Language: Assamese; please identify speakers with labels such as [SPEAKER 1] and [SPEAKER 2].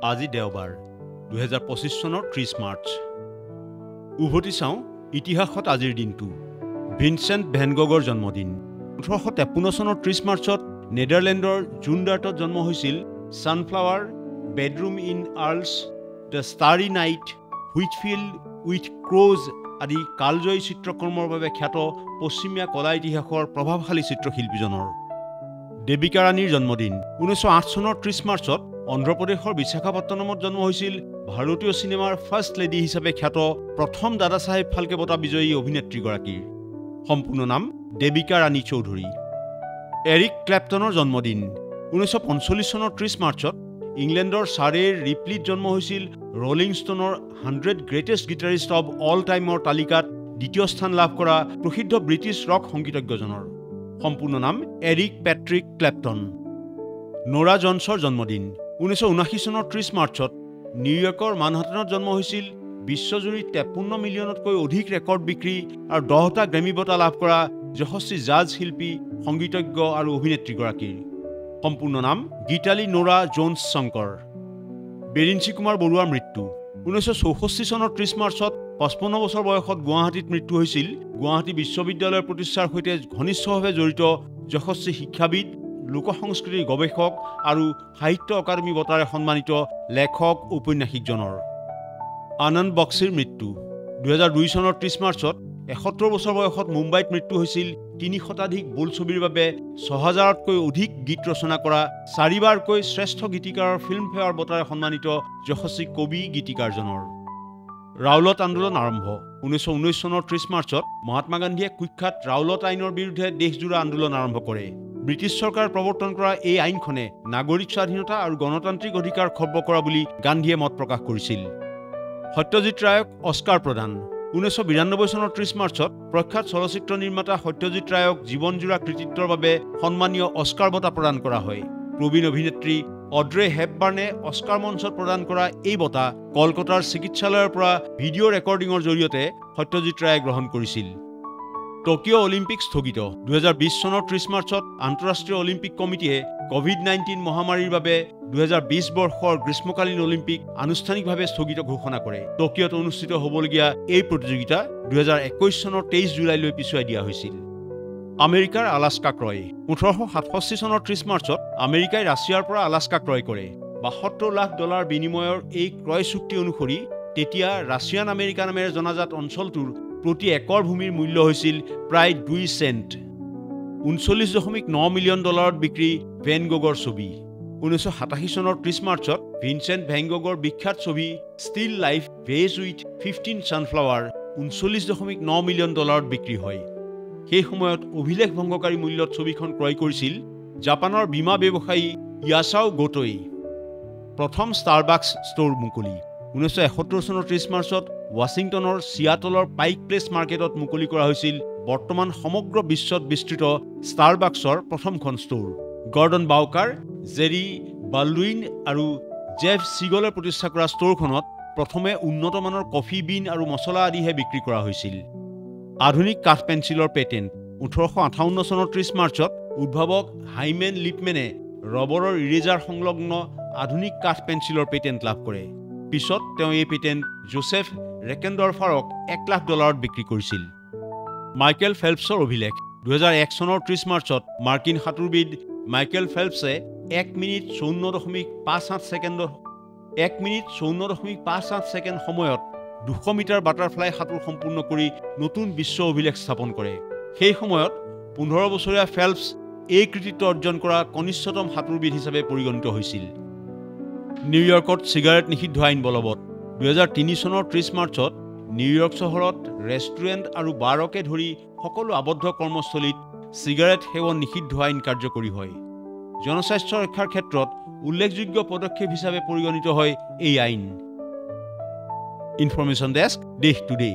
[SPEAKER 1] আজি দেওবাৰ 2025 চনৰ 30 মাৰ্চ উভতি চাওঁ ইতিহাসত আজিৰ দিনটো ভিনচেণ্ট ভেন গগৰ জন্মদিন 1853 চনৰ 30 মাৰ্চত নেদাৰলেণ্ডৰ জুনডাৰ্টত জন্ম হৈছিল sunflower bedroom in Arles the starry night wheatfield with crows আদি কালজয়ী চিত্ৰকৰ্মৰ বাবে খ্যাত পশ্চিমীয়া কলা ইতিহাসৰ প্ৰভাৱশালী চিত্ৰশিল্পীজনৰ দেবিকা ৰাণীৰ জন্মদিন 1908 চনৰ 30 মাৰ্চত অন্ধ্ৰপ্ৰদেশৰ বিশাখাপট্টনমত জন্ম হৈছিল ভাৰতীয় চিনেমাৰ ফাৰ্ষ্ট লেডি হিচাপে খ্যাত প্ৰথম দাদা চাহেব ফাল্কে বঁটা বিজয়ী অভিনেত্ৰীগৰাকীৰ সম্পূৰ্ণ নাম দেবিকা ৰাণী চৌধুৰী এৰিক ক্লেপটনৰ জন্মদিন 1945 চনৰ 30 মাৰ্চত ইংলেণ্ডৰ ছাৰেৰ ৰিপ্লিত জন্ম হৈছিল ৰলিং ষ্টনৰ 100 গ্ৰেটেষ্ট গিটাৰিষ্ট অৱ অল টাইমৰ তালিকাত দ্বিতীয় স্থান লাভ কৰা প্ৰসিদ্ধ ব্ৰিটিছ ৰক সংগীতজ্ঞজনৰ সম্পূৰ্ণ নাম এৰিক পেট্ৰিক ক্লেপটন নোৰা জনছৰ জন্মদিন 1979 চনৰ 30 মাৰ্চত নিউয়ৰ্কৰ মানহাটনত জন্ম হৈছিল বিশ্বজুৰি 53 মিলিয়নতকৈ অধিক ৰেকৰ্ড বিক্ৰী আৰু 10টা গ্ৰেমী বঁটা লাভ কৰা যশস্বী জাজ শিল্পী সংগীতজ্ঞ আৰু অভিনেত্ৰীগৰাকীৰ সম্পূৰ্ণ নাম গীতালী নোৰা জোনছ শংকৰ বেৰিঞ্চি কুমাৰ বৰুৱাৰ মৃত্যু 1964 চনৰ 30 মাৰ্চত 55 বছৰ বয়সত গুৱাহাটীত মৃত্যু হৈছিল গুৱাহাটী বিশ্ববিদ্যালয়ৰ প্ৰতিষ্ঠাৰ সৈতে ঘনিষ্ঠভাৱে জড়িত যশস্বী শিক্ষাবিদ লোক সংস্কৃতিৰ গৱেষক আৰু সাহিত্য অকাডেমী বঁটাৰে সন্মানিত লেখক ঔপন্যাসিকজনৰ আনন্দ বক্সিৰ মৃত্যু 2002 চনৰ 30 মাৰ্চত 71 বছৰ বয়সত মুম্বাইত মৃত্যু হৈছিল 3 শতাধিক বোলছবিৰ বাবে 6000তকৈ অধিক গীত ৰচনা কৰা 4বাৰকৈ শ্ৰেষ্ঠ গীতিকাৰৰ ফিল্মফেয়াৰ বঁটাৰে সন্মানিত যশস্বী কবি গীতিকাৰজনৰ ৰাউলত আন্দোলন আৰম্ভ 1919 চনৰ 30 মাৰ্চত মহাত্মা গান্ধীয়ে কুখ্যাত ৰাউলত আইনৰ বিৰুদ্ধে দেশজোৰা আন্দোলন আৰম্ভ কৰে ব্ৰিটিছ চৰকাৰ প্ৰৱৰ্তন কৰা এই আইনখনে নাগৰিক স্বাধীনতা আৰু গণতান্ত্ৰিক অধিকাৰ খৰ্ব কৰা বুলি গান্ধীয়ে মত প্ৰকাশ কৰিছিল সত্যজিৎ ৰায়ক অস্কাৰ প্ৰদান 1992 চনৰ 30 মাৰ্চত প্ৰখ্যাত চলচ্চিত্ৰ নিৰ্মাতা সত্যজিৎ ৰায়ক জীৱনজোৰা কৃতিত্বৰ বাবে সন্মানীয় অস্কাৰ বঁটা প্ৰদান কৰা হয় প্ৰবীণ অভিনেত্ৰী অড্ৰে হেপবাৰ্নে অস্কাৰ মঞ্চত প্ৰদান কৰা এই বঁটা কলকাতাৰ চিকিৎসালয়ৰ পৰা ভিডিঅ' ৰেকৰ্ডিঙৰ জৰিয়তে সত্যজিৎ ৰায়ে গ্ৰহণ কৰিছিল টকিঅ' অলিম্পিক স্থগিত 2020 চনৰ 30 মাৰ্চত আন্তঃৰাষ্ট্ৰীয় অলিম্পিক কমিটিয়ে কোভিড-19 মহামাৰীৰ বাবে 2020 বৰ্ষৰ গ্ৰীষ্মকালীন অলিম্পিক আনুষ্ঠানিকভাৱে স্থগিত ঘোষণা কৰে টকিঅ'ত অনুষ্ঠিত হ'বলগীয়া এই প্ৰতিযোগিতা 2021 চনৰ 23 জুলাইলৈ পিছুৱাই দিয়া হৈছিল আমেৰিকাৰ আলাস্কা ক্ৰয় 1867 চনৰ 30 মাৰ্চত আমেৰিকাই ৰাছিয়াৰ পৰা আলাস্কা ক্ৰয় কৰে $72 লাখ বিনিময়ৰ এই ক্ৰয় চুক্তি অনুসৰি তেতিয়া ৰাছিয়ান আমেৰিকা নামেৰে জনাজাত অঞ্চলটোৰ প্ৰতি একৰ ভূমিৰ মূল্য হৈছিল প্ৰায় 2 চেণ্ট 39.9 মিলিয়ন ডলাৰত বিক্ৰী ভেন গগৰ ছবি 1987 চনৰ 30 মাৰ্চত ভিনচেণ্ট ভেন গগৰ বিখ্যাত ছবি still life vase with 15 sunflower 39.9 million ডলাৰত বিক্ৰী হয় সেই সময়ত অভিলেখ ভংগকাৰী মূল্যত ছবিখন ক্ৰয় কৰিছিল জাপানৰ বীমা ব্যৱসায়ী ইয়াছাও গোটোই প্ৰথম ষ্টাৰবাক্স ষ্ট'ৰ মুকলি 1971 চনৰ 30 মাৰ্চত ৱাশ্বিংটনৰ চিয়াটলৰ পাইক প্লেচ মাৰ্কেটত মুকলি কৰা হৈছিল বৰ্তমান সমগ্ৰ বিশ্বত বিস্তৃত ষ্টাৰবাক্সৰ প্ৰথমখন ষ্ট'ৰ গৰ্ডন বাউকাৰ জেৰি বালডুইন আৰু জেফ চিগলে প্ৰতিষ্ঠা কৰা ষ্ট'ৰখনত প্ৰথমে উন্নত মানৰ কফি বিন আৰু মছলা আদিহে বিক্ৰী কৰা হৈছিল আধুনিক কাঠ পেন্সিলৰ পেটেণ্ট 1858 চনৰ 30 মাৰ্চত উদ্ভাৱক হাইমেন লিপমেনে ৰবৰৰ ইৰেজাৰ সংলগ্ন আধুনিক কাঠ পেন্সিলৰ পেটেণ্ট লাভ কৰে পিছত তেওঁ এই পেটেণ্ট জোচেফ ৰেকেণ্ডৰফাৰক $1 লাখ বিক্ৰী কৰিছিল মাইকেল ফেল্পছৰ অভিলেখ 2001 চনৰ 30 মাৰ্চত মাৰ্কিন সাঁতোৰবিদ মাইকেল ফেল্পছে 1 মিনিট 54.58 ছেকেণ্ড সময়ত 200 মিটাৰ বাটাৰফ্লাই সাঁতোৰ সম্পূৰ্ণ কৰি নতুন বিশ্ব অভিলেখ স্থাপন কৰে সেই সময়ত 15 বছৰীয়া ফেল্পছ এই কৃতিত্ব অৰ্জন কৰা কনিষ্ঠতম সাঁতোৰবিদ হিচাপে পৰিগণিত হৈছিল নিউয়ৰ্কত চিগাৰেট নিষিদ্ধ আইন বলবৎ 2003 চনৰ 30 মাৰ্চত নিউয়ৰ্ক চহৰত ৰেষ্টুৰেণ্ট আৰু বাৰকে ধৰি সকলো আবদ্ধ কৰ্মস্থলীত চিগাৰেট সেৱন নিষিদ্ধ আইন কাৰ্যকৰী হয় জনস্বাস্থ্য ৰক্ষাৰ ক্ষেত্ৰত উল্লেখযোগ্য পদক্ষেপ হিচাপে পৰিগণিত হয় এই আইন ইনফৰমেশ্যন ডেস্ক দেশ টুডে